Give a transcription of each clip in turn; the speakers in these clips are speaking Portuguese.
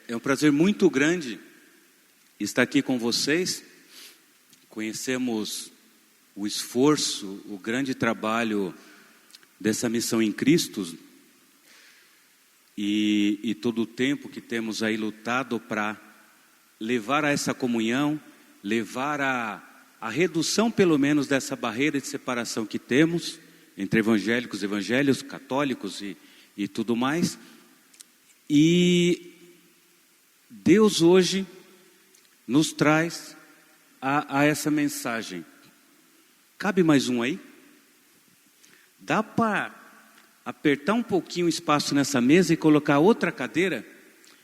É um prazer muito grande estar aqui com vocês. Conhecemos o esforço, o grande trabalho dessa missão em Cristo e todo o tempo que temos aí lutado para levar a essa comunhão, levar a redução pelo menos dessa barreira de separação que temos entre evangélicos, católicos e tudo mais. E Deus hoje nos traz a essa mensagem. Cabe mais um aí? Dá para apertar um pouquinho o espaço nessa mesa e colocar outra cadeira?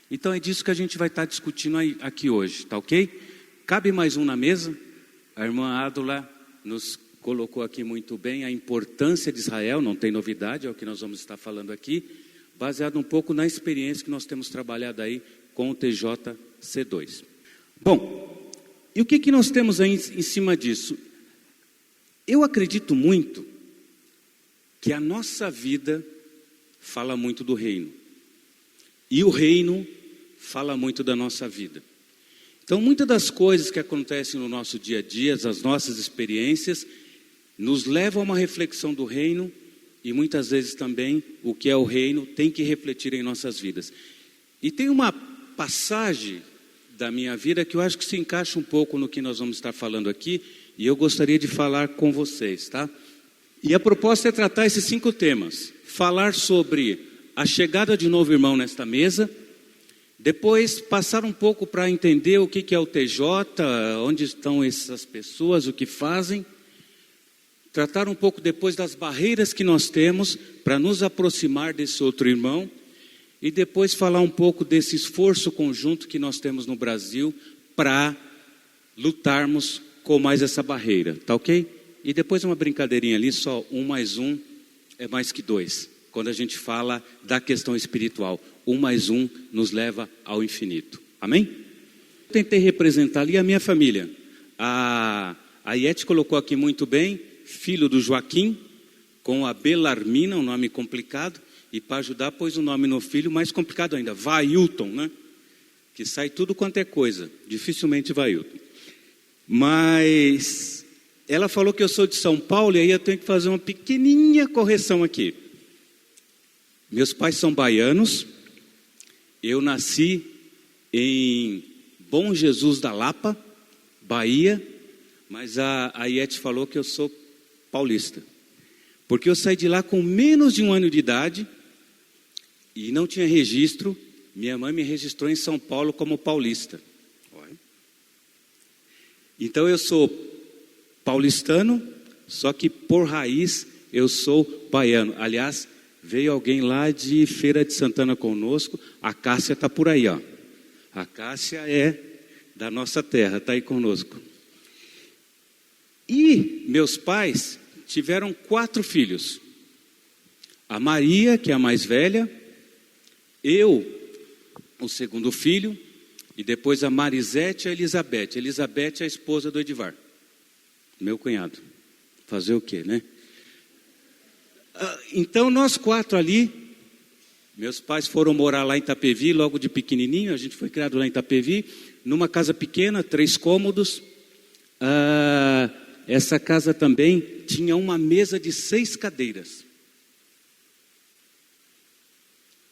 Então é disso que a gente vai estar discutindo aqui hoje, tá ok? Cabe mais um na mesa? A irmã Ádula nos colocou aqui muito bem a importância de Israel, não tem novidade, é o que nós vamos estar falando aqui, baseado um pouco na experiência que nós temos trabalhado aí com o TJC2. Bom, e o que nós temos aí em cima disso? Eu acredito muito que a nossa vida fala muito do reino. E o reino fala muito da nossa vida. Então, muitas das coisas que acontecem no nosso dia a dia, as nossas experiências, nos levam a uma reflexão do reino e muitas vezes também o que é o reino tem que refletir em nossas vidas. E tem uma passagem da minha vida que eu acho que se encaixa um pouco no que nós vamos estar falando aqui e eu gostaria de falar com vocês, tá? E a proposta é tratar esses 5 temas. Falar sobre a chegada de novo irmão nesta mesa, depois passar um pouco para entender o que é o TJ, onde estão essas pessoas, o que fazem, tratar um pouco depois das barreiras que nós temos para nos aproximar desse outro irmão, e depois falar um pouco desse esforço conjunto que nós temos no Brasil para lutarmos com mais essa barreira, tá ok? E depois uma brincadeirinha ali, só 1 mais 1 é mais que 2. Quando a gente fala da questão espiritual, 1 mais 1 nos leva ao infinito. Amém? Tentei representar ali a minha família. A Iete colocou aqui muito bem, filho do Joaquim, com a Belarmina, um nome complicado. E para ajudar, pôs o nome no filho, mais complicado ainda, Vailton, né? Que sai tudo quanto é coisa, dificilmente Vailton. Mas ela falou que eu sou de São Paulo, e aí eu tenho que fazer uma pequenininha correção aqui. Meus pais são baianos, eu nasci em Bom Jesus da Lapa, Bahia, mas a Iete falou que eu sou paulista. Porque eu saí de lá com menos de 1 ano de idade, e não tinha registro, minha mãe me registrou em São Paulo como paulista. Então eu sou paulistano, só que por raiz eu sou baiano. Aliás, veio alguém lá de Feira de Santana conosco, a Cássia está por aí, ó. A Cássia é da nossa terra, está aí conosco. E meus pais tiveram 4 filhos. A Maria, que é a mais velha, eu, o segundo filho, e depois a Marisete e a Elizabeth. Elizabeth é a esposa do Edivar, meu cunhado. Fazer o quê, né? Então nós 4 ali, meus pais foram morar lá em Itapevi, logo de pequenininho, a gente foi criado lá em Itapevi, numa casa pequena, 3 cômodos. Essa casa também tinha uma mesa de 6 cadeiras.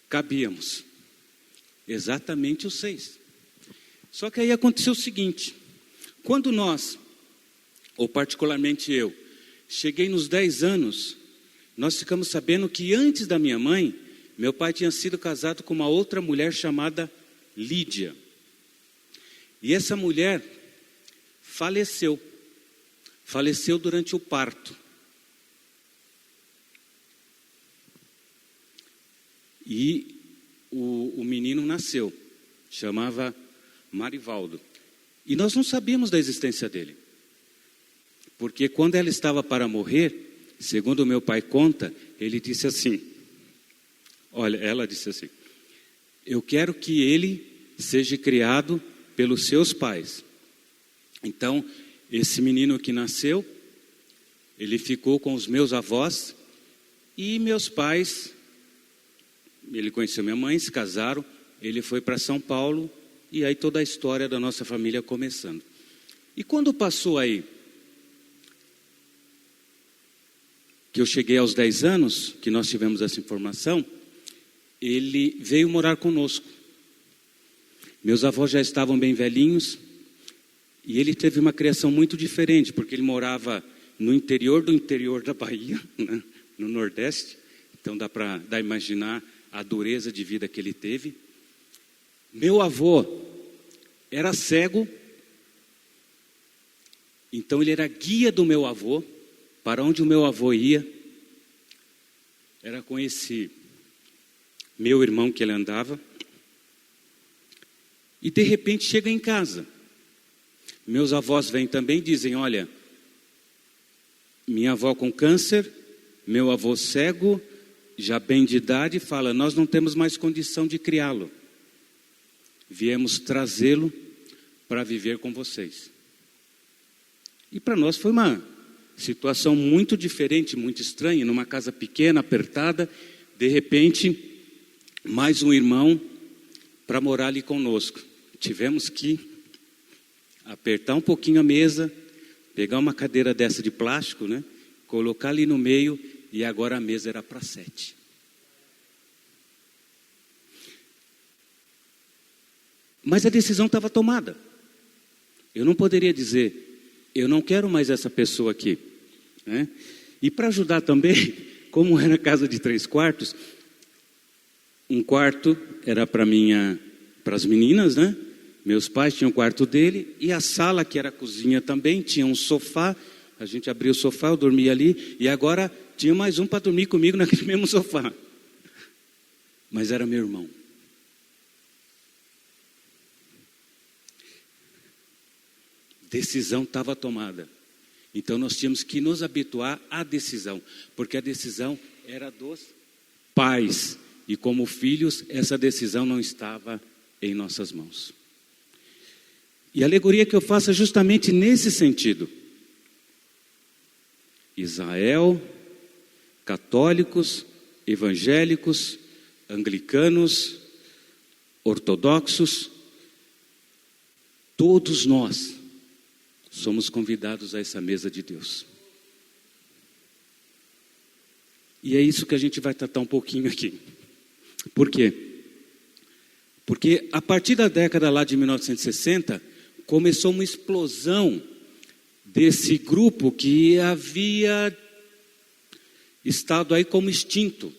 Cabíamos. Exatamente os 6. Só que aí aconteceu o seguinte. Quando nós, ou particularmente eu, cheguei nos 10 anos, nós ficamos sabendo que antes da minha mãe, meu pai tinha sido casado com uma outra mulher chamada Lídia. E essa mulher faleceu. Faleceu durante o parto. E o menino nasceu. Chamava Marivaldo. E nós não sabíamos da existência dele. Porque quando ela estava para morrer, segundo meu pai conta, ele disse assim, ela disse assim, eu quero que ele seja criado pelos seus pais. Então, esse menino que nasceu, ele ficou com os meus avós e meus pais, ele conheceu minha mãe, se casaram, ele foi para São Paulo, e aí toda a história da nossa família começando. E quando passou aí, que eu cheguei aos 10 anos, que nós tivemos essa informação, ele veio morar conosco. Meus avós já estavam bem velhinhos, e ele teve uma criação muito diferente, porque ele morava no interior do interior da Bahia, né, no Nordeste. Então dá para imaginar a dureza de vida que ele teve. Meu avô era cego, então ele era guia do meu avô. Para onde o meu avô ia, era com esse meu irmão que ele andava. E de repente chega em casa. Meus avós vêm também e dizem, olha, minha avó com câncer, meu avô cego, já bem de idade, fala, nós não temos mais condição de criá-lo. Viemos trazê-lo para viver com vocês. E para nós foi uma situação muito diferente, muito estranha, numa casa pequena, apertada, de repente, mais um irmão para morar ali conosco. Tivemos que apertar um pouquinho a mesa, pegar uma cadeira dessa de plástico, né? Colocar ali no meio, e agora a mesa era para 7. Mas a decisão estava tomada. Eu não poderia dizer, eu não quero mais essa pessoa aqui, né? E para ajudar também, como era casa de 3 quartos, um quarto era para as meninas, né? Meus pais tinham o quarto dele, e a sala, que era a cozinha também, tinha um sofá. A gente abria o sofá, eu dormia ali, e agora tinha mais um para dormir comigo naquele mesmo sofá. Mas era meu irmão. Decisão estava tomada. Então nós tínhamos que nos habituar à decisão, porque a decisão era dos pais. E como filhos, essa decisão não estava em nossas mãos. E a alegoria que eu faço é justamente nesse sentido. Israel, católicos, evangélicos, anglicanos, ortodoxos, todos nós somos convidados a essa mesa de Deus. E é isso que a gente vai tratar um pouquinho aqui. Por quê? Porque a partir da década lá de 1960, começou uma explosão desse grupo que havia estado aí como extinto,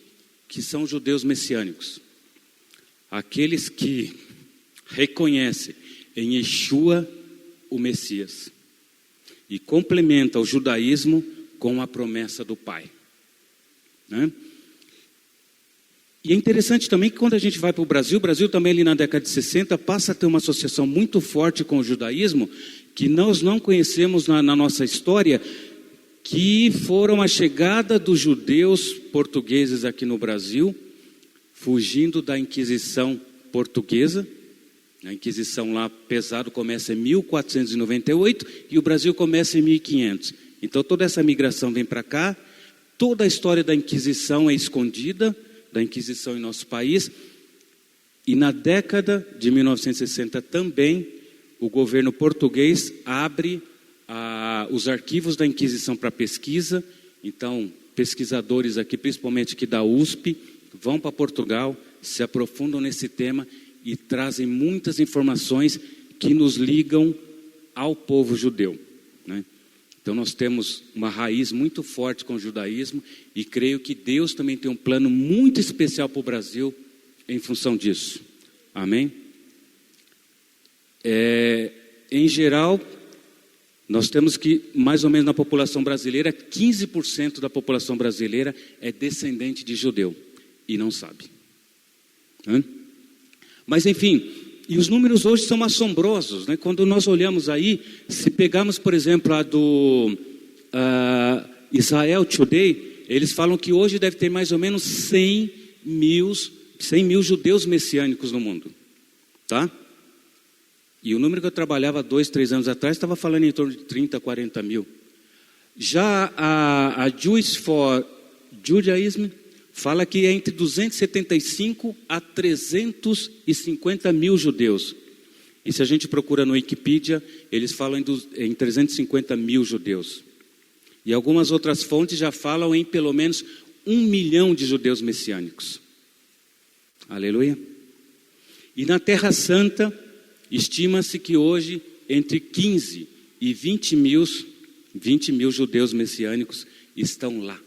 que são os judeus messiânicos. Aqueles que reconhecem em Yeshua o Messias e complementa o judaísmo com a promessa do Pai, né? E é interessante também que quando a gente vai para o Brasil também ali na década de 60 passa a ter uma associação muito forte com o judaísmo, que nós não conhecemos na nossa história, que foram a chegada dos judeus portugueses aqui no Brasil, fugindo da Inquisição portuguesa. A Inquisição lá pesado começa em 1498 e o Brasil começa em 1500. Então toda essa migração vem para cá, toda a história da Inquisição é escondida, da Inquisição em nosso país, e na década de 1960 também o governo português abre os arquivos da Inquisição para pesquisa. Então pesquisadores aqui, principalmente aqui da USP, vão para Portugal, se aprofundam nesse tema e trazem muitas informações que nos ligam ao povo judeu, né? Então nós temos uma raiz muito forte com o judaísmo e creio que Deus também tem um plano muito especial para o Brasil em função disso. Amém? Em geral, nós temos que, mais ou menos na população brasileira, 15% da população brasileira é descendente de judeu e não sabe, né? Mas enfim, e os números hoje são assombrosos, né? Quando nós olhamos aí, se pegarmos, por exemplo, a do Israel Today, eles falam que hoje deve ter mais ou menos 100 mil judeus messiânicos no mundo, tá? E o número que eu trabalhava 2, 3 anos atrás estava falando em torno de 30, 40 mil. Já a Jewish for Judaism fala que é entre 275 a 350 mil judeus. E se a gente procura no Wikipedia, eles falam em 350 mil judeus. E algumas outras fontes já falam em pelo menos 1 milhão de judeus messiânicos. Aleluia. E na Terra Santa, estima-se que hoje entre 15 e 20 mil judeus messiânicos estão lá,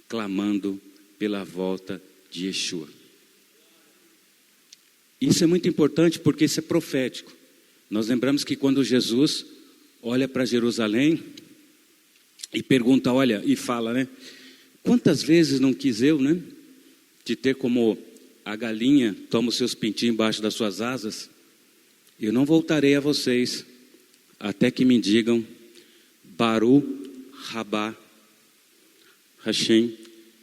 clamando pela volta de Yeshua. Isso é muito importante porque isso é profético. Nós lembramos que quando Jesus olha para Jerusalém e pergunta, olha, e fala, né? Quantas vezes não quis eu, né? De ter como a galinha toma os seus pintinhos embaixo das suas asas. Eu não voltarei a vocês até que me digam Baruch Rabá Hashem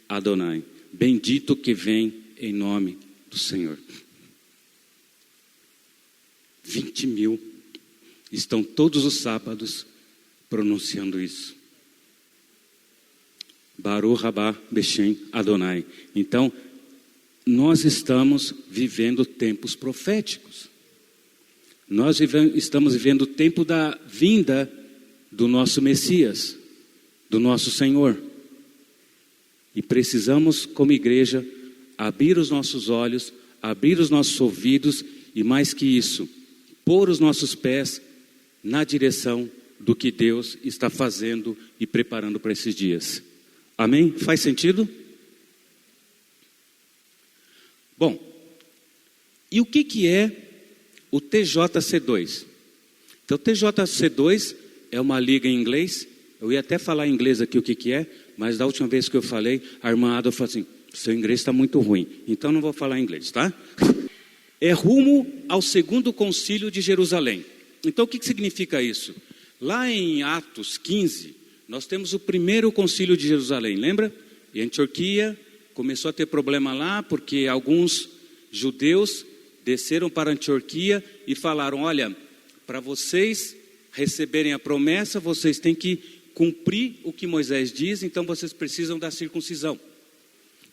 Adonai. Bendito que vem em nome do Senhor. 20 mil estão todos os sábados pronunciando isso. Baruch Rabá Hashem Adonai. Então, nós estamos vivendo tempos proféticos. Nós estamos vivendo o tempo da vinda do nosso Messias, do nosso Senhor. E precisamos, como igreja, abrir os nossos olhos, abrir os nossos ouvidos e, mais que isso, pôr os nossos pés na direção do que Deus está fazendo e preparando para esses dias. Amém? Faz sentido? Bom, e o que é o TJC2? Então, o TJC2 é uma liga em inglês. Eu ia até falar em inglês aqui o que é, mas da última vez que eu falei, a irmã Ada falou assim, seu inglês está muito ruim, então não vou falar inglês, tá? É rumo ao segundo concílio de Jerusalém. Então, o que significa isso? Lá em Atos 15, nós temos o primeiro concílio de Jerusalém, lembra? E em Antioquia começou a ter problema lá, porque alguns judeus desceram para Antioquia e falaram, olha, para vocês receberem a promessa, vocês têm que cumprir o que Moisés diz, então vocês precisam da circuncisão.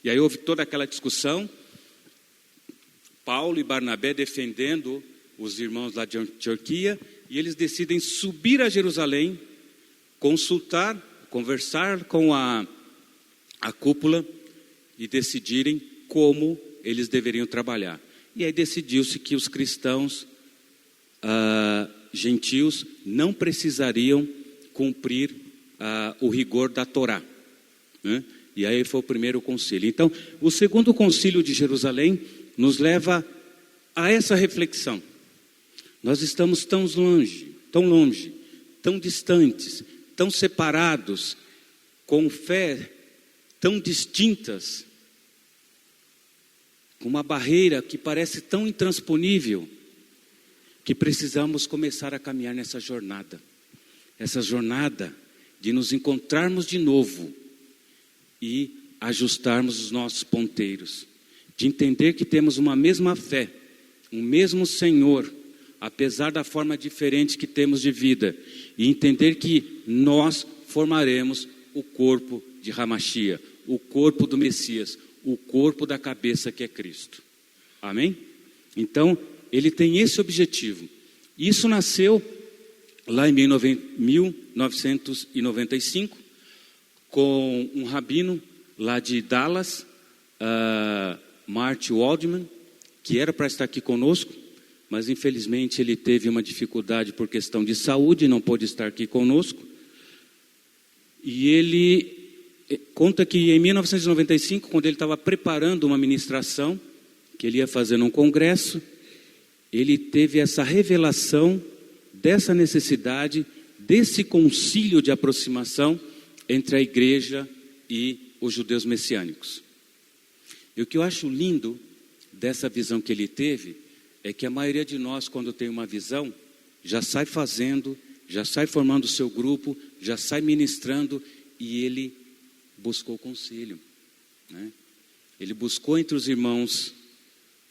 E aí houve toda aquela discussão, Paulo e Barnabé defendendo os irmãos lá de Antioquia, e eles decidem subir a Jerusalém, conversar com a cúpula e decidirem como eles deveriam trabalhar. E aí decidiu-se que os cristãos gentios não precisariam cumprir o rigor da Torá, né? E aí foi o primeiro concílio. Então, o segundo concílio de Jerusalém nos leva a essa reflexão. Nós estamos tão longe, tão distantes, tão separados, com fé tão distintas, com uma barreira que parece tão intransponível, que precisamos começar a caminhar nessa jornada. Essa jornada de nos encontrarmos de novo e ajustarmos os nossos ponteiros. De entender que temos uma mesma fé, um mesmo Senhor, apesar da forma diferente que temos de vida. E entender que nós formaremos o corpo de Hamashia, o corpo do Messias, o corpo da cabeça que é Cristo. Amém? Então, ele tem esse objetivo. Isso nasceu lá em 1995, com um rabino lá de Dallas, Marty Waldman, que era para estar aqui conosco, mas infelizmente ele teve uma dificuldade por questão de saúde, não pôde estar aqui conosco. E ele conta que em 1995, quando ele estava preparando uma ministração, que ele ia fazer num congresso, ele teve essa revelação dessa necessidade, desse concílio de aproximação entre a igreja e os judeus messiânicos. E o que eu acho lindo dessa visão que ele teve, é que a maioria de nós, quando tem uma visão, já sai fazendo, já sai formando o seu grupo, já sai ministrando, e ele buscou conselho, né? Ele buscou entre os irmãos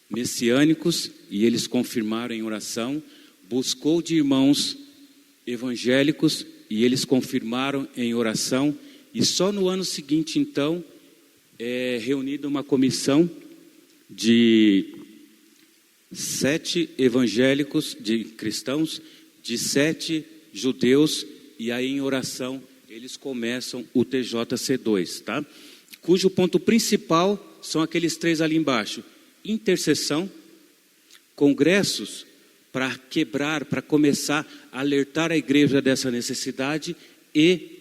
messiânicos, e eles confirmaram em oração, buscou de irmãos evangélicos, e eles confirmaram em oração, e só no ano seguinte, então, é reunida uma comissão de 7 evangélicos, de cristãos, de 7 judeus, e aí em oração eles começam o TJC2, tá? Cujo ponto principal são aqueles 3 ali embaixo: intercessão, congressos para quebrar, para começar a alertar a igreja dessa necessidade, e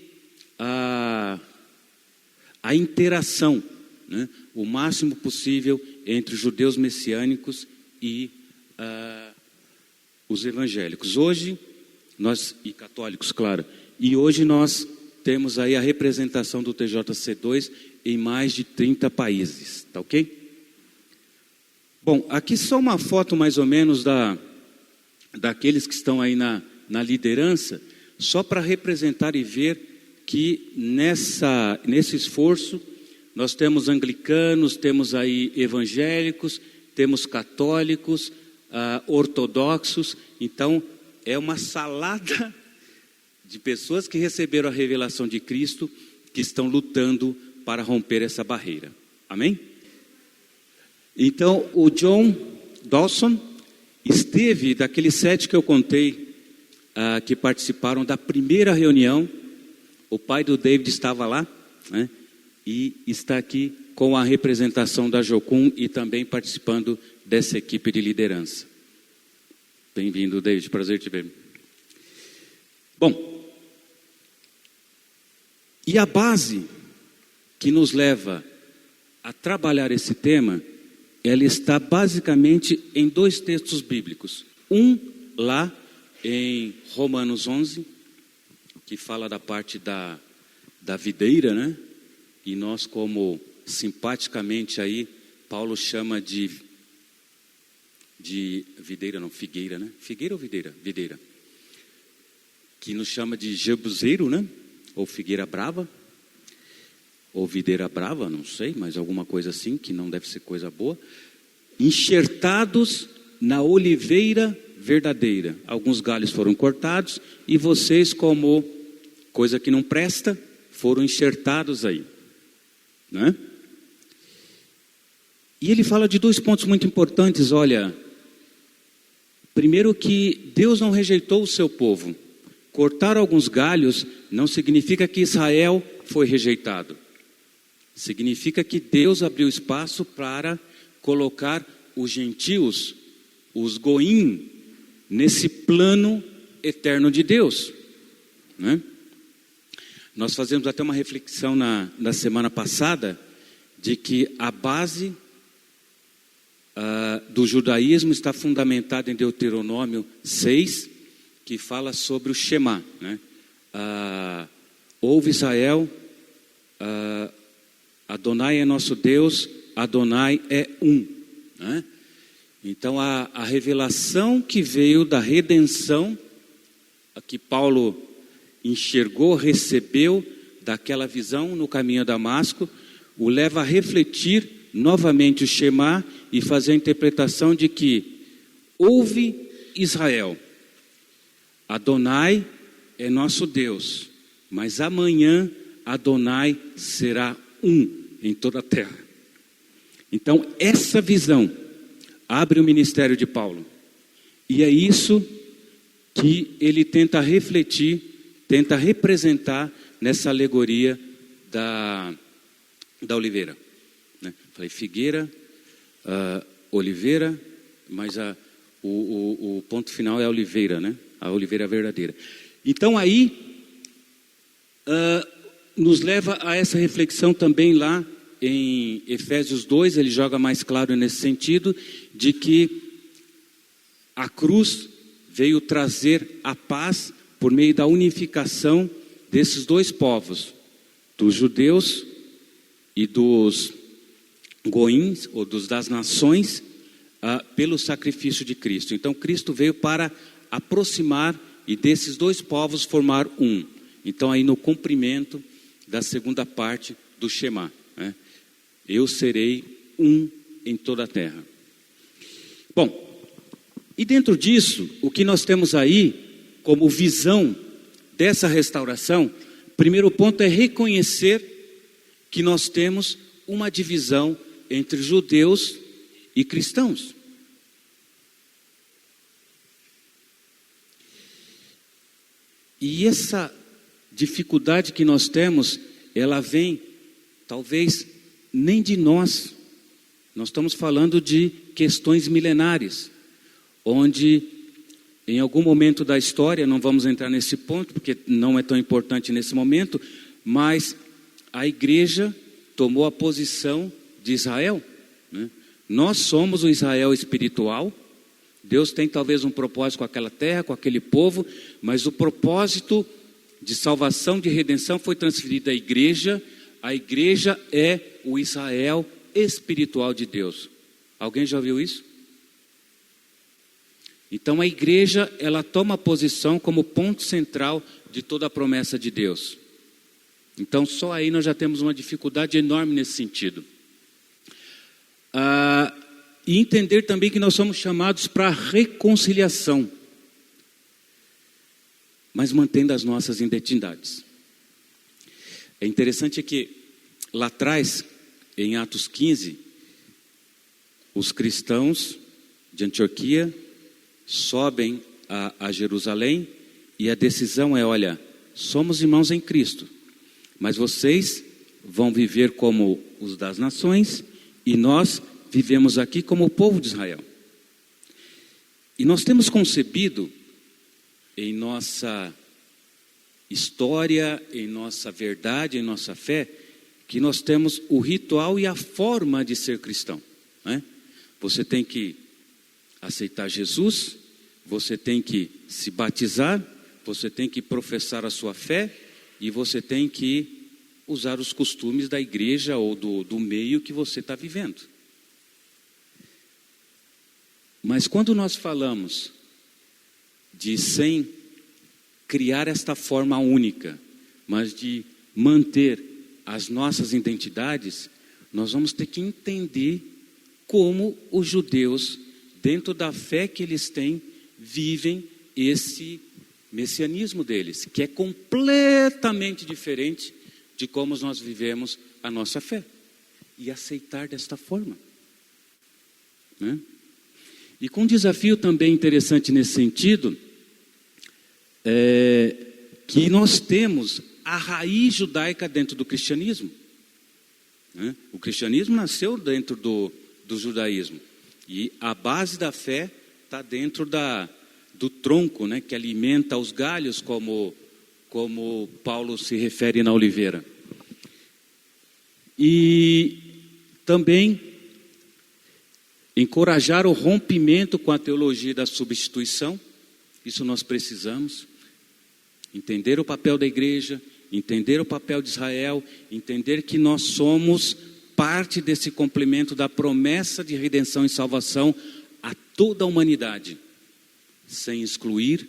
a interação, né, o máximo possível entre os judeus messiânicos e os evangélicos. Hoje, e católicos, claro, e hoje nós temos aí a representação do TJC2 em mais de 30 países, tá ok? Bom, aqui só uma foto mais ou menos daqueles que estão aí na liderança, só para representar e ver que nesse esforço nós temos anglicanos, temos aí evangélicos, temos católicos, ortodoxos. Então é uma salada de pessoas que receberam a revelação de Cristo, que estão lutando para romper essa barreira. Amém? Então o John Dawson esteve, daqueles 7 que eu contei, que participaram da primeira reunião. O pai do David estava lá, né, e está aqui com a representação da Jocum e também participando dessa equipe de liderança. Bem-vindo, David, prazer te ver. Bom, e a base que nos leva a trabalhar esse tema, ela está basicamente em 2 textos bíblicos. Um lá em Romanos 11, que fala da parte da videira, né? E nós, como simpaticamente aí, Paulo chama de videira, não, figueira, né? Figueira ou videira? Videira. Que nos chama de jebuseiro, né? Ou figueira brava, ou videira brava, não sei, mas alguma coisa assim, que não deve ser coisa boa. Enxertados na oliveira verdadeira. Alguns galhos foram cortados e vocês, como coisa que não presta, foram enxertados aí, né? E ele fala de 2 pontos muito importantes. Olha, primeiro, que Deus não rejeitou o seu povo. Cortar alguns galhos não significa que Israel foi rejeitado. Significa que Deus abriu espaço para colocar os gentios, os goim, nesse plano eterno de Deus, né? Nós fazemos até uma reflexão na semana passada, de que a base do judaísmo está fundamentada em Deuteronômio 6, que fala sobre o Shema, né? Ouve Israel, Adonai é nosso Deus, Adonai é um, né? Então a revelação que veio da redenção, que Paulo enxergou, recebeu daquela visão no caminho a Damasco, o leva a refletir novamente o Shema e fazer a interpretação de que ouve Israel, Adonai é nosso Deus, mas amanhã Adonai será um em toda a terra. Então essa visão abre o ministério de Paulo, e é isso que ele tenta refletir, tenta representar nessa alegoria da oliveira, né? Falei figueira, oliveira, mas o ponto final é a oliveira, né? A oliveira verdadeira. Então aí nos leva a essa reflexão também lá em Efésios 2, ele joga mais claro nesse sentido, de que a cruz veio trazer a paz por meio da unificação desses 2 povos, dos judeus e dos goíns, ou das nações, pelo sacrifício de Cristo. Então Cristo veio para aproximar e desses 2 povos formar um. Então aí no cumprimento da segunda parte do Shema, né? Eu serei um em toda a terra. Bom, e dentro disso, o que nós temos aí como visão dessa restauração, primeiro ponto é reconhecer que nós temos uma divisão entre judeus e cristãos. E essa dificuldade que nós temos, ela vem, talvez, nem de nós. Nós estamos falando de questões milenares, onde, em algum momento da história, não vamos entrar nesse ponto, porque não é tão importante nesse momento, mas a igreja tomou a posição de Israel, né? Nós somos o Israel espiritual. Deus tem talvez um propósito com aquela terra, com aquele povo, mas o propósito de salvação, de redenção foi transferido à igreja. A igreja é o Israel espiritual de Deus. Alguém já ouviu isso? Então a igreja, ela toma posição como ponto central de toda a promessa de Deus. Então só aí nós já temos uma dificuldade enorme nesse sentido. E entender também que nós somos chamados para a reconciliação, mas mantendo as nossas identidades. É interessante que lá atrás, em Atos 15, os cristãos de Antioquia sobem a Jerusalém e a decisão é: olha, somos irmãos em Cristo, mas vocês vão viver como os das nações e nós vivemos aqui como o povo de Israel. E nós temos concebido em nossa história, em nossa verdade, em nossa fé, que nós temos o ritual e a forma de ser cristão, né? Você tem que aceitar Jesus, você tem que se batizar, você tem que professar a sua fé e você tem que usar os costumes da igreja ou do meio que você está vivendo. Mas quando nós falamos de sem criar esta forma única, mas de manter as nossas identidades, nós vamos ter que entender como os judeus, dentro da fé que eles têm, vivem esse messianismo deles, que é completamente diferente de como nós vivemos a nossa fé, e aceitar desta forma, né? E com um desafio também interessante nesse sentido, que nós temos a raiz judaica dentro do cristianismo, né? O cristianismo nasceu dentro do judaísmo, e a base da fé está dentro do tronco, né, que alimenta os galhos, como Paulo se refere na oliveira. E também encorajar o rompimento com a teologia da substituição. Isso nós precisamos. Entender o papel da igreja, entender o papel de Israel, entender que nós somos parte desse complemento da promessa de redenção e salvação a toda a humanidade, sem excluir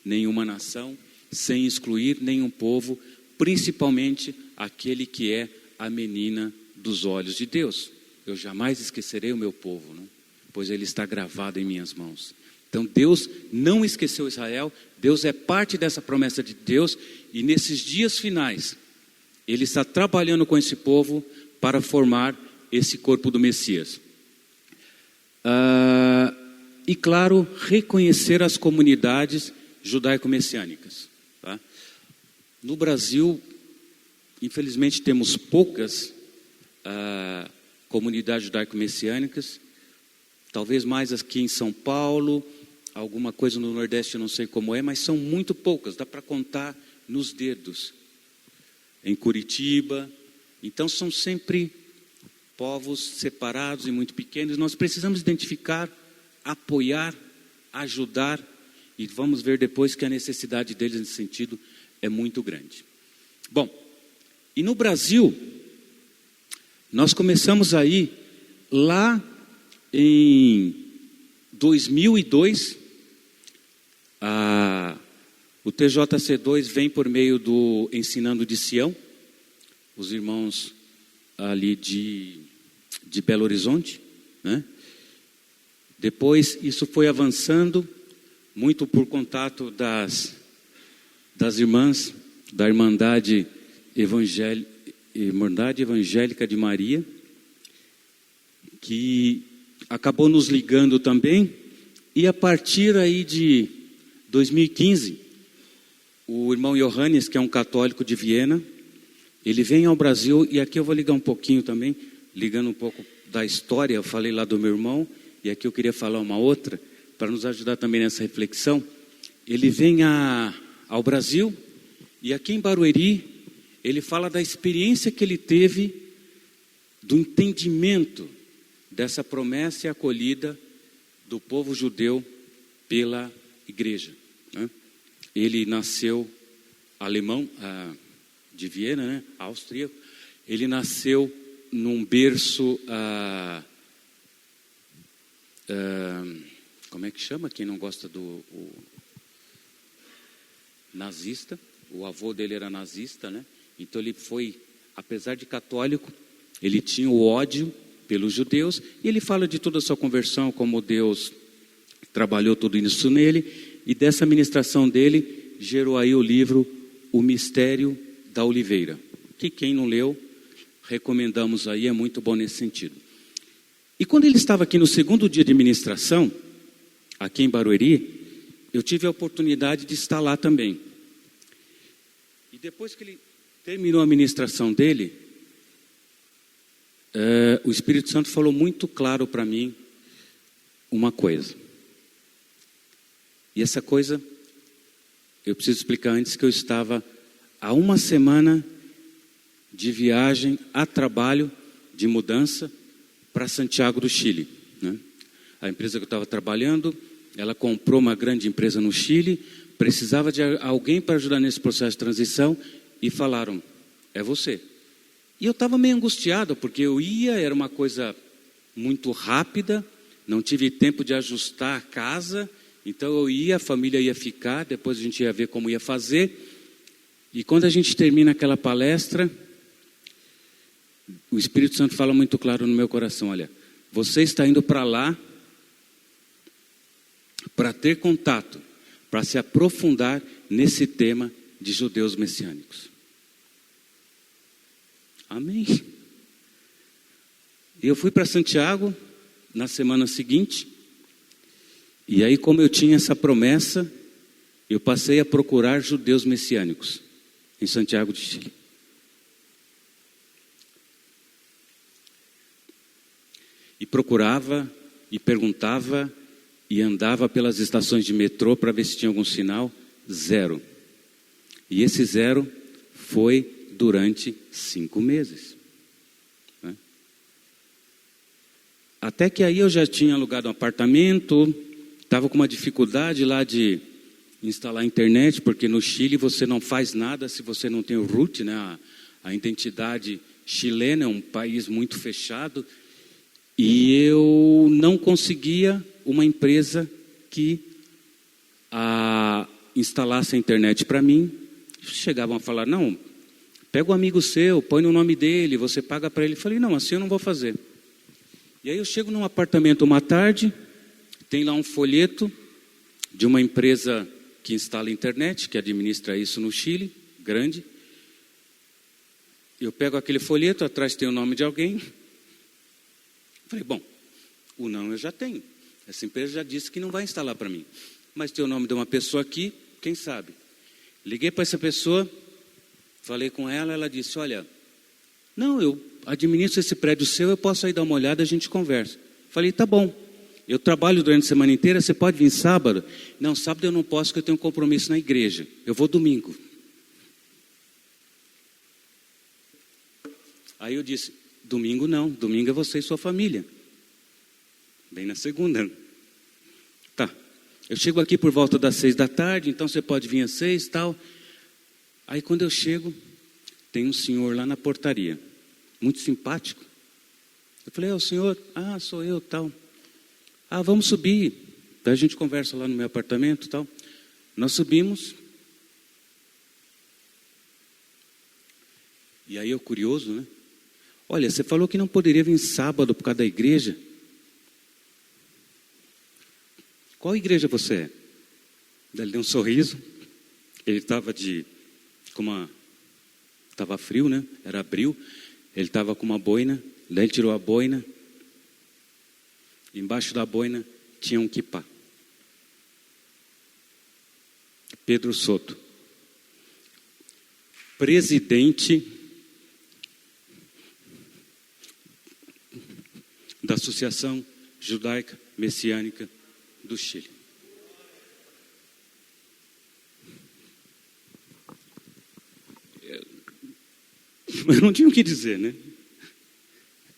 nenhuma nação, sem excluir nenhum povo, principalmente aquele que é a menina dos olhos de Deus. Eu jamais esquecerei o meu povo, né? Pois ele está gravado em minhas mãos. Então Deus não esqueceu Israel, Deus é parte dessa promessa de Deus, e nesses dias finais, Ele está trabalhando com esse povo para formar esse corpo do Messias. E claro, reconhecer as comunidades judaico-messiânicas, tá? No Brasil, infelizmente temos poucas comunidades judaico-messiânicas, talvez mais aqui em São Paulo, alguma coisa no Nordeste eu não sei como é, mas são muito poucas, dá para contar nos dedos. Em Curitiba, então são sempre povos separados e muito pequenos. Nós precisamos identificar, apoiar, ajudar, e vamos ver depois que a necessidade deles nesse sentido é muito grande. Bom, e no Brasil, nós começamos aí lá em 2002, o TJC2 vem por meio do Ensinando de Sião, os irmãos ali de Belo Horizonte, né? Depois isso foi avançando, muito por contato das irmãs da Irmandade Evangélica de Maria, que acabou nos ligando também, e a partir aí de 2015, o irmão Johannes, que é um católico de Viena, ele vem ao Brasil, e aqui eu vou ligar um pouquinho também, ligando um pouco da história, eu falei lá do meu irmão, e aqui eu queria falar uma outra, para nos ajudar também nessa reflexão. Ele vem ao Brasil, e aqui em Barueri, ele fala da experiência que ele teve, do entendimento dessa promessa e acolhida do povo judeu pela igreja, né? Ele nasceu alemão, de Viena, né? Áustria. Ele nasceu num berço, como é que chama? Quem não gosta do nazista. O avô dele era nazista, né? Então ele foi, apesar de católico, ele tinha o ódio pelos judeus, e ele fala de toda a sua conversão, como Deus trabalhou tudo isso nele, e dessa ministração dele gerou aí o livro O Mistério da Oliveira, que quem não leu, recomendamos aí, é muito bom nesse sentido. E quando ele estava aqui no segundo dia de ministração, aqui em Barueri, eu tive a oportunidade de estar lá também. E depois que ele terminou a ministração dele, o Espírito Santo falou muito claro para mim uma coisa. E essa coisa, eu preciso explicar antes, que eu estava há uma semana de viagem a trabalho, de mudança, para Santiago do Chile, né? A empresa que eu estava trabalhando, ela comprou uma grande empresa no Chile, precisava de alguém para ajudar nesse processo de transição, e falaram, é você. E eu estava meio angustiado, porque eu era uma coisa muito rápida, não tive tempo de ajustar a casa, então eu a família ia ficar, depois a gente ia ver como ia fazer. E quando a gente termina aquela palestra, o Espírito Santo fala muito claro no meu coração, olha, você está indo para lá para ter contato, para se aprofundar nesse tema de judeus messiânicos. Amém. Eu fui para Santiago na semana seguinte, e aí, como eu tinha essa promessa, eu passei a procurar judeus messiânicos em Santiago de Chile. E procurava, e perguntava, e andava pelas estações de metrô para ver se tinha algum sinal. Zero. E esse zero foi durante 5 meses. Né? Até que aí eu já tinha alugado um apartamento, estava com uma dificuldade lá de instalar a internet, porque no Chile você não faz nada se você não tem o root, né? A identidade chilena é um país muito fechado, e eu não conseguia uma empresa que instalasse a internet para mim. Chegavam a falar, não, pega um amigo seu, põe no nome dele, você paga para ele. Eu falei, não, assim eu não vou fazer. E aí eu chego num apartamento uma tarde, tem lá um folheto de uma empresa que instala a internet, que administra isso no Chile, grande. Eu pego aquele folheto, atrás tem o nome de alguém. Falei, bom, o não eu já tenho. Essa empresa já disse que não vai instalar para mim. Mas tem o nome de uma pessoa aqui, quem sabe? Liguei para essa pessoa, falei com ela, ela disse, olha, não, eu administro esse prédio seu, eu posso aí dar uma olhada, a gente conversa. Falei, tá bom, eu trabalho durante a semana inteira, você pode vir sábado? Não, sábado eu não posso, porque eu tenho um compromisso na igreja, eu vou domingo. Aí eu disse, domingo não, domingo é você e sua família. Bem na segunda. Tá, eu chego aqui por volta das 6 da tarde, então você pode vir às 6 e tal. Aí quando eu chego, tem um senhor lá na portaria, muito simpático. Eu falei, é o senhor? Ah, sou eu, tal. Ah, vamos subir. Daí a gente conversa lá no meu apartamento, tal. Nós subimos. E aí eu curioso, né? Olha, você falou que não poderia vir sábado por causa da igreja. Qual igreja você é? Daí ele deu um sorriso. Ele estava estava frio, né? Era abril. Ele estava com uma boina. Daí ele tirou a boina. Embaixo da boina tinha um quipá. Pedro Soto, presidente da Associação Judaica Messiânica do Chile. Eu não tinha o que dizer, né?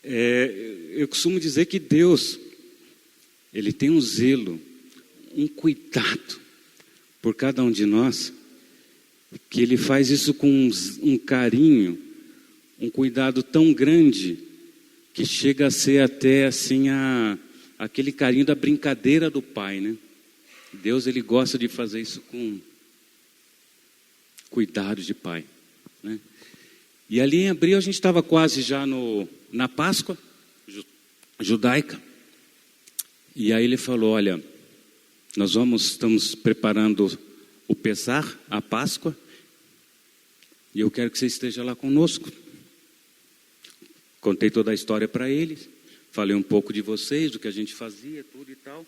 Eu costumo dizer que Deus, Ele tem um zelo, um cuidado por cada um de nós, que Ele faz isso com um carinho, um cuidado tão grande, que chega a ser até assim aquele carinho da brincadeira do pai, né? Deus, Ele gosta de fazer isso com cuidado de pai, né? E ali em abril a gente estava quase já na Páscoa judaica. E aí ele falou, olha, estamos preparando o Pesar, a Páscoa, e eu quero que você esteja lá conosco. Contei toda a história para eles, falei um pouco de vocês, do que a gente fazia, tudo e tal.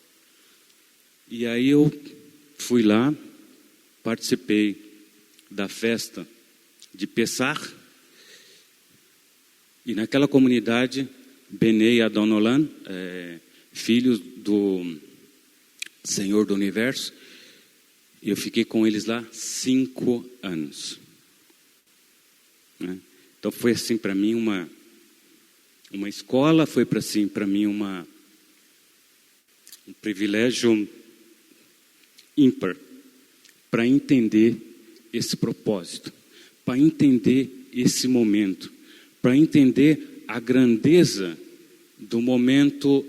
E aí eu fui lá, participei da festa de Pesar, e naquela comunidade, Benê e Adonolan, filhos do Senhor do Universo, eu fiquei com eles lá 5 anos. Né? Então foi assim para mim uma escola, foi para mim um privilégio ímpar para entender esse propósito, para entender esse momento, para entender a grandeza do momento,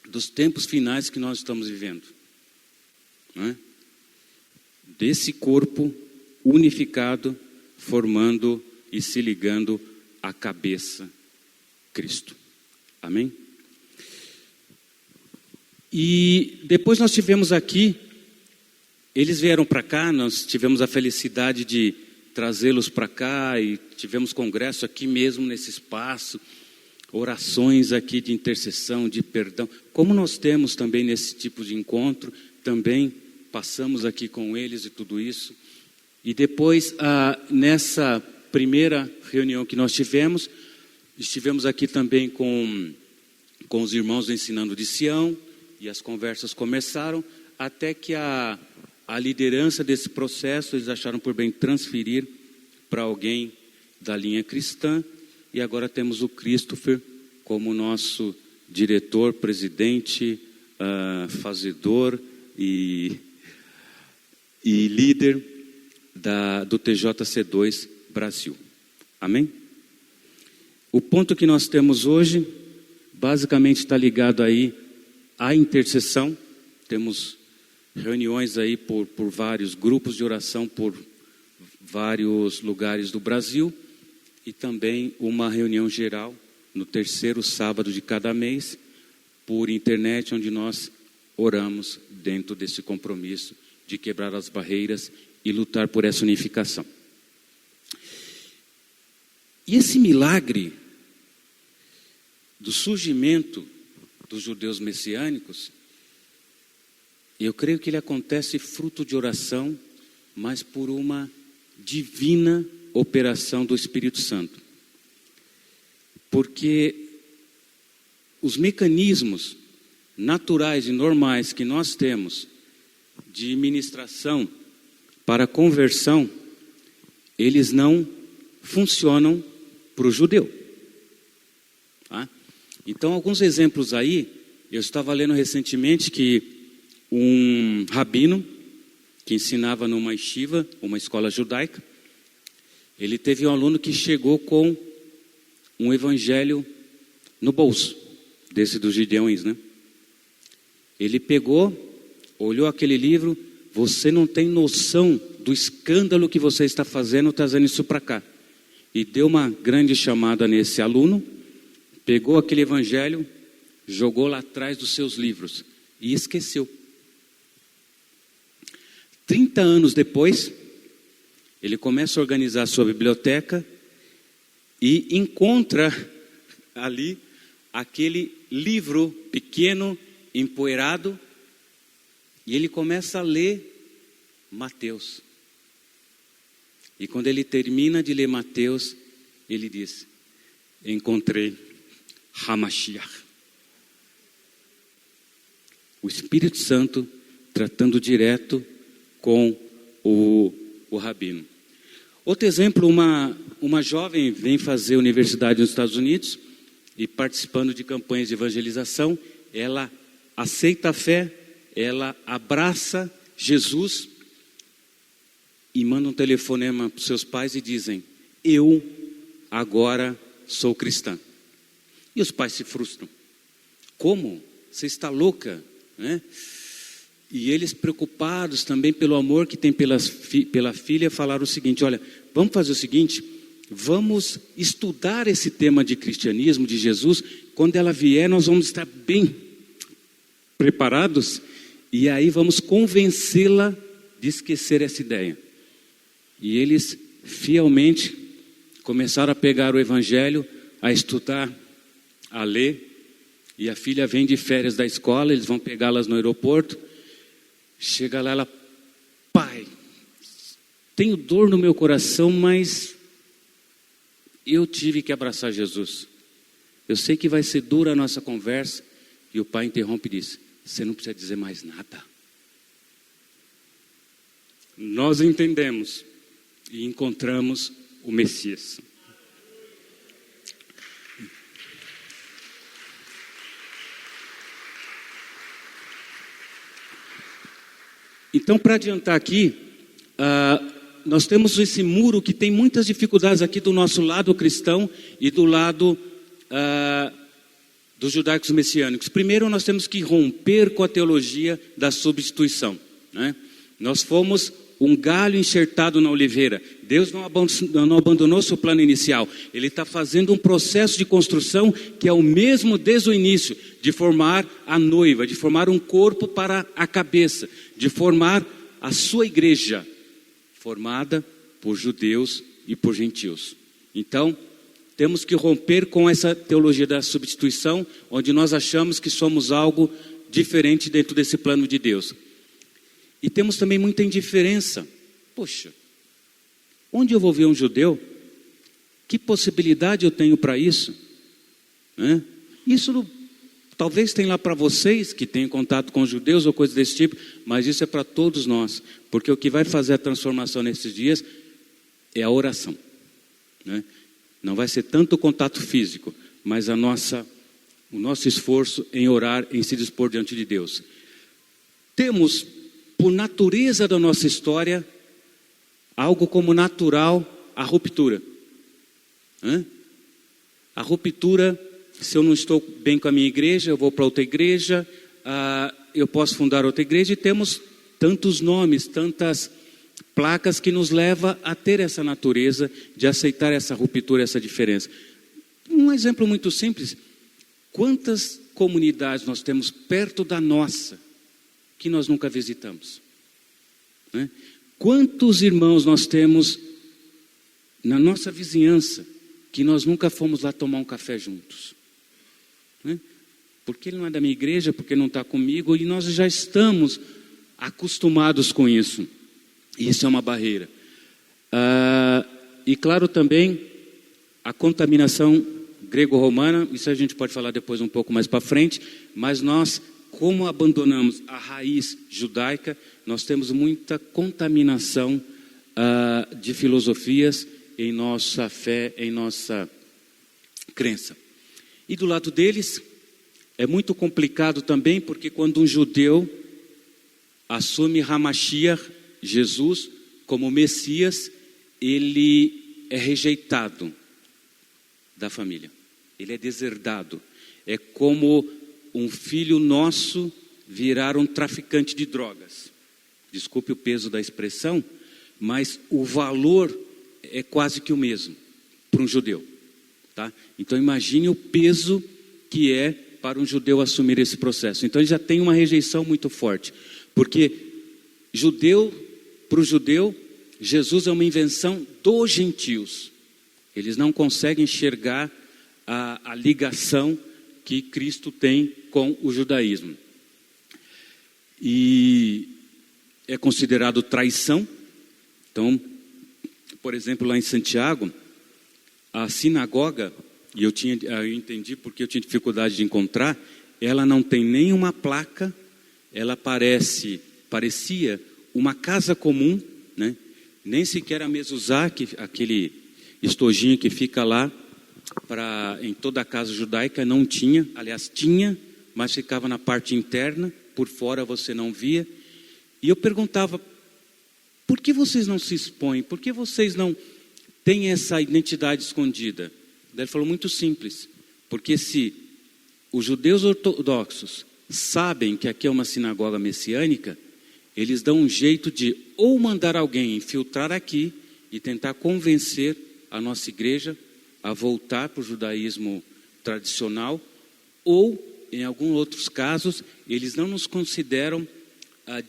dos tempos finais que nós estamos vivendo, né? Desse corpo unificado, formando e se ligando à cabeça, Cristo. Amém? E depois nós tivemos aqui, eles vieram para cá, nós tivemos a felicidade de trazê-los para cá e tivemos congresso aqui mesmo nesse espaço, orações aqui de intercessão, de perdão, como nós temos também nesse tipo de encontro, também passamos aqui com eles e tudo isso. E depois, nessa primeira reunião que nós tivemos, estivemos aqui também com os irmãos do Ensinando de Sião, e as conversas começaram, até que a liderança desse processo, eles acharam por bem transferir para alguém da linha cristã, e agora temos o Christopher como nosso diretor, presidente, fazedor e líder do TJC2 Brasil. Amém? O ponto que nós temos hoje, basicamente está ligado aí à intercessão. Temos reuniões aí por vários grupos de oração por vários lugares do Brasil e também uma reunião geral no 3º sábado de cada mês por internet, onde nós oramos dentro desse compromisso de quebrar as barreiras e lutar por essa unificação. E esse milagre do surgimento dos judeus messiânicos, eu creio que ele acontece fruto de oração, mas por uma divina operação do Espírito Santo. Porque os mecanismos naturais e normais que nós temos de ministração para conversão, eles não funcionam para o judeu. Tá? Então, alguns exemplos aí, eu estava lendo recentemente que um rabino que ensinava numa yeshiva, uma escola judaica, ele teve um aluno que chegou com um evangelho no bolso, desse dos Gideões, né? Ele pegou, olhou aquele livro, você não tem noção do escândalo que você está fazendo, trazendo isso para cá. E deu uma grande chamada nesse aluno, pegou aquele evangelho, jogou lá atrás dos seus livros e esqueceu. 30 anos depois, ele começa a organizar a sua biblioteca e encontra ali aquele livro pequeno, empoeirado, e ele começa a ler Mateus. E quando ele termina de ler Mateus, ele diz: encontrei Hamashiach. O Espírito Santo tratando direto com o rabino. Outro exemplo, uma jovem vem fazer universidade nos Estados Unidos e participando de campanhas de evangelização, ela aceita a fé, ela abraça Jesus e manda um telefonema para os seus pais e dizem: eu agora sou cristã. E os pais se frustram. Como? Você está louca, né? E eles, preocupados também pelo amor que tem pela filha, falaram o seguinte: olha, vamos fazer o seguinte, vamos estudar esse tema de cristianismo, de Jesus. Quando ela vier, nós vamos estar bem preparados, e aí vamos convencê-la de esquecer essa ideia. E eles fielmente começaram a pegar o evangelho, a estudar, a ler, e a filha vem de férias da escola, eles vão pegá-las no aeroporto. Chega lá, ela: pai, tenho dor no meu coração, mas eu tive que abraçar Jesus. Eu sei que vai ser dura a nossa conversa. E o pai interrompe e diz: você não precisa dizer mais nada. Nós entendemos e encontramos o Messias. Então, para adiantar aqui, nós temos esse muro que tem muitas dificuldades aqui do nosso lado cristão e do lado dos judaicos messiânicos. Primeiro, nós temos que romper com a teologia da substituição, né? Nós fomos um galho enxertado na oliveira. Deus não abandonou seu plano inicial. Ele está fazendo um processo de construção que é o mesmo desde o início, de formar a noiva, de formar um corpo para a cabeça, de formar a sua igreja, formada por judeus e por gentios. Então, temos que romper com essa teologia da substituição, onde nós achamos que somos algo diferente dentro desse plano de Deus. E temos também muita indiferença. Poxa, onde eu vou ver um judeu? Que possibilidade eu tenho para isso? Né? Isso talvez tenha lá para vocês que têm contato com judeus ou coisas desse tipo, mas isso é para todos nós, porque o que vai fazer a transformação nesses dias é a oração, né? Não vai ser tanto o contato físico, mas o nosso esforço em orar, em se dispor diante de Deus. Temos, por natureza da nossa história, algo como natural, a ruptura. A ruptura, se eu não estou bem com a minha igreja, eu vou para outra igreja, eu posso fundar outra igreja, e temos tantos nomes, tantas placas que nos leva a ter essa natureza de aceitar essa ruptura, essa diferença. Um exemplo muito simples: quantas comunidades nós temos perto da nossa que nós nunca visitamos, né? Quantos irmãos nós temos na nossa vizinhança que nós nunca fomos lá tomar um café juntos, né? Porque ele não é da minha igreja, porque não está comigo, e nós já estamos acostumados com isso. Isso é uma barreira. E claro também a contaminação grego-romana, isso a gente pode falar depois um pouco mais para frente, mas nós, como abandonamos a raiz judaica, nós temos muita contaminação de filosofias em nossa fé, em nossa crença. E do lado deles, é muito complicado também, porque quando um judeu assume Hamashiach, Jesus, como Messias, ele é rejeitado da família, ele é deserdado. É como um filho nosso virar um traficante de drogas. Desculpe o peso da expressão, mas o valor é quase que o mesmo para um judeu, tá? Então imagine o peso que é para um judeu assumir esse processo. Então ele já tem uma rejeição muito forte, porque para o judeu, Jesus é uma invenção dos gentios. Eles não conseguem enxergar a ligação que Cristo tem com o judaísmo. E é considerado traição. Então, por exemplo, lá em Santiago, a sinagoga, e eu entendi porque eu tinha dificuldade de encontrar, ela não tem nenhuma placa, ela parecia uma casa comum, né? Nem sequer a mezuzá, aquele estojinho que fica lá, em toda a casa judaica não tinha, aliás tinha, mas ficava na parte interna, por fora você não via. E eu perguntava, por que vocês não se expõem? Por que vocês não têm essa identidade escondida? Daí ele falou, muito simples, porque se os judeus ortodoxos sabem que aqui é uma sinagoga messiânica, eles dão um jeito de ou mandar alguém infiltrar aqui e tentar convencer a nossa igreja a voltar para o judaísmo tradicional, ou, em alguns outros casos, eles não nos consideram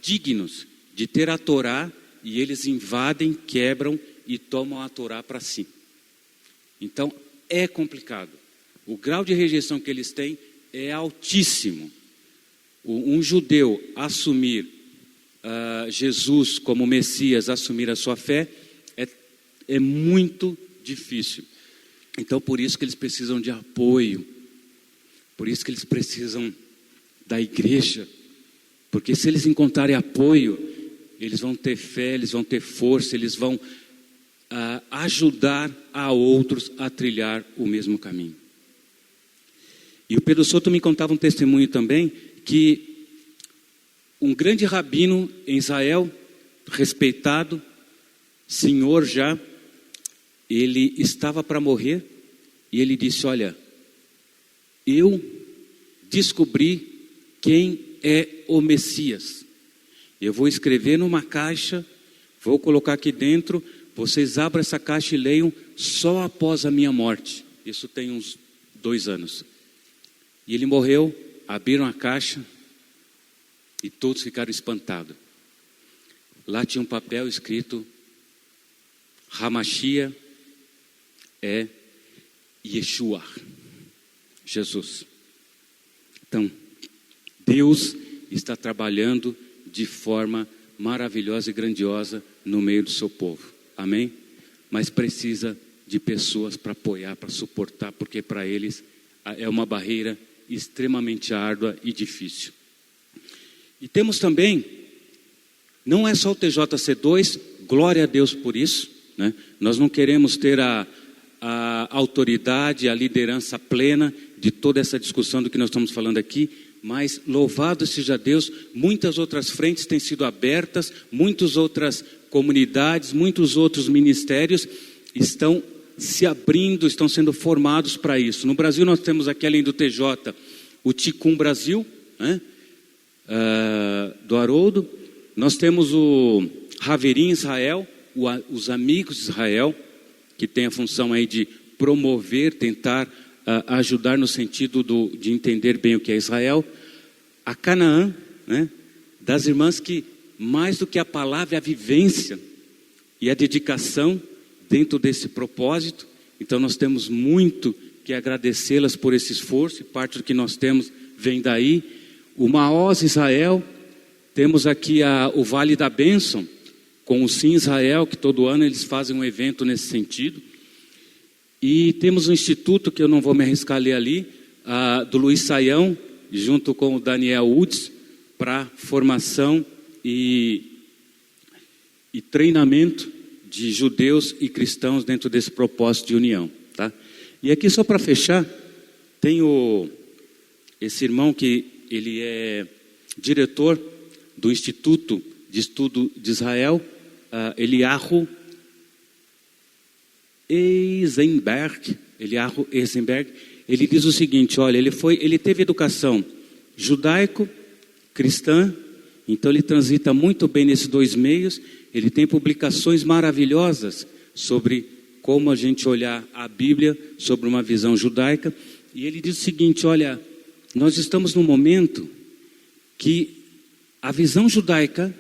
dignos de ter a Torá, e eles invadem, quebram e tomam a Torá para si. Então, é complicado. O grau de rejeição que eles têm é altíssimo. Um judeu assumir Jesus como Messias, assumir a sua fé, é muito difícil. Então, por isso que eles precisam de apoio, por isso que eles precisam da igreja, porque se eles encontrarem apoio, eles vão ter fé, eles vão ter força, eles vão ajudar a outros a trilhar o mesmo caminho. E o Pedro Soto me contava um testemunho também, que um grande rabino em Israel, respeitado, senhor já, ele estava para morrer, e ele disse, olha, eu descobri quem é o Messias. Eu vou escrever numa caixa, vou colocar aqui dentro, vocês abram essa caixa e leiam só após a minha morte. Isso tem uns 2 anos. E ele morreu, abriram a caixa e todos ficaram espantados. Lá tinha um papel escrito, Hamashia é Yeshua, Jesus. Então, Deus está trabalhando de forma maravilhosa e grandiosa no meio do seu povo. Amém? Mas precisa de pessoas para apoiar, para suportar, porque para eles é uma barreira extremamente árdua e difícil. E temos também, não é só o TJC2, glória a Deus por isso, né? Nós não queremos ter a autoridade, a liderança plena de toda essa discussão do que nós estamos falando aqui, mas louvado seja Deus, muitas outras frentes têm sido abertas, muitas outras comunidades, muitos outros ministérios estão se abrindo, estão sendo formados para isso. No Brasil nós temos aqui, além do TJ, o Ticum Brasil, né? Do Haroldo, nós temos o Haverim Israel, os Amigos de Israel, que tem a função aí de promover, tentar ajudar no sentido de entender bem o que é Israel. A Canaã, né? Das irmãs que mais do que a palavra é a vivência e a dedicação dentro desse propósito. Então nós temos muito que agradecê-las por esse esforço, e parte do que nós temos vem daí. O Maoz Israel, temos aqui o Vale da Bênção, com o Sim Israel, que todo ano eles fazem um evento nesse sentido. E temos um instituto, que eu não vou me arriscar a ler ali, do Luiz Saião, junto com o Daniel Woods, para formação e treinamento de judeus e cristãos dentro desse propósito de união, tá? E aqui, só para fechar, tem esse irmão que ele é diretor do Instituto de Estudo de Israel, Eliyahu Eisenberg. Ele diz o seguinte, olha, ele teve educação judaico-cristã, então ele transita muito bem nesses 2 meios. Ele tem publicações maravilhosas sobre como a gente olhar a Bíblia sobre uma visão judaica. E ele diz o seguinte, olha, nós estamos num momento que a visão judaica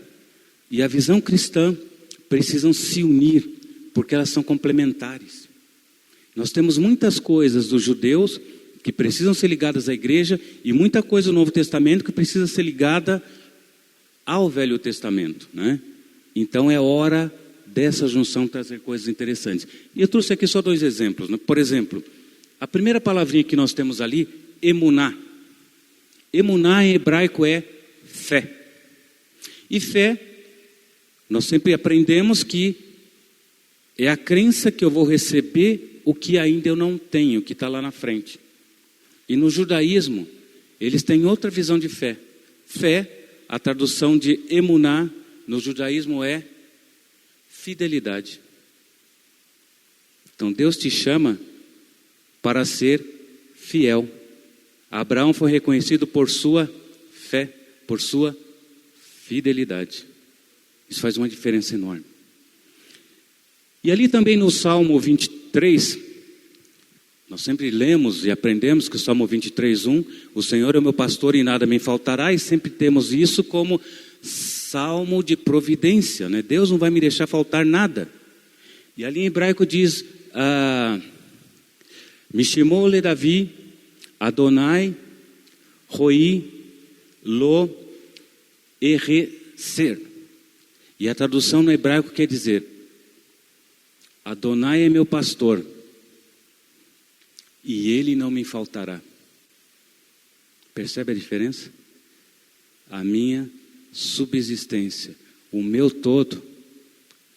e a visão cristã precisam se unir, porque elas são complementares. Nós temos muitas coisas dos judeus que precisam ser ligadas à igreja e muita coisa do Novo Testamento que precisa ser ligada ao Velho Testamento, né? Então é hora dessa junção trazer coisas interessantes. E eu trouxe aqui só 2 exemplos, né? Por exemplo, a primeira palavrinha que nós temos ali, emuná. Emuná em hebraico é fé. E fé, nós sempre aprendemos que é a crença que eu vou receber o que ainda eu não tenho, que está lá na frente. E no judaísmo, eles têm outra visão de fé. Fé, a tradução de emuná no judaísmo é fidelidade. Então Deus te chama para ser fiel. Abraão foi reconhecido por sua fé, por sua fidelidade. Isso faz uma diferença enorme. E ali também no Salmo 23, nós sempre lemos e aprendemos que o Salmo 23:1, o Senhor é o meu pastor e nada me faltará, e sempre temos isso como salmo de providência, né? Deus não vai me deixar faltar nada. E ali em hebraico diz, Mishimol le Davi, Adonai, Roi, Lo, Ereser. E a tradução no hebraico quer dizer, Adonai é meu pastor, e ele não me faltará. Percebe a diferença? A minha subsistência, o meu todo,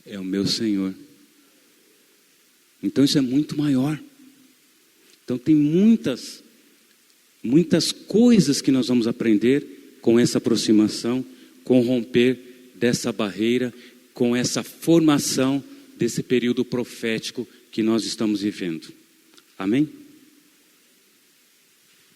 é o meu Senhor. Então isso é muito maior. Então tem muitas coisas que nós vamos aprender com essa aproximação, com o romper dessa barreira, com essa formação desse período profético que nós estamos vivendo. Amém?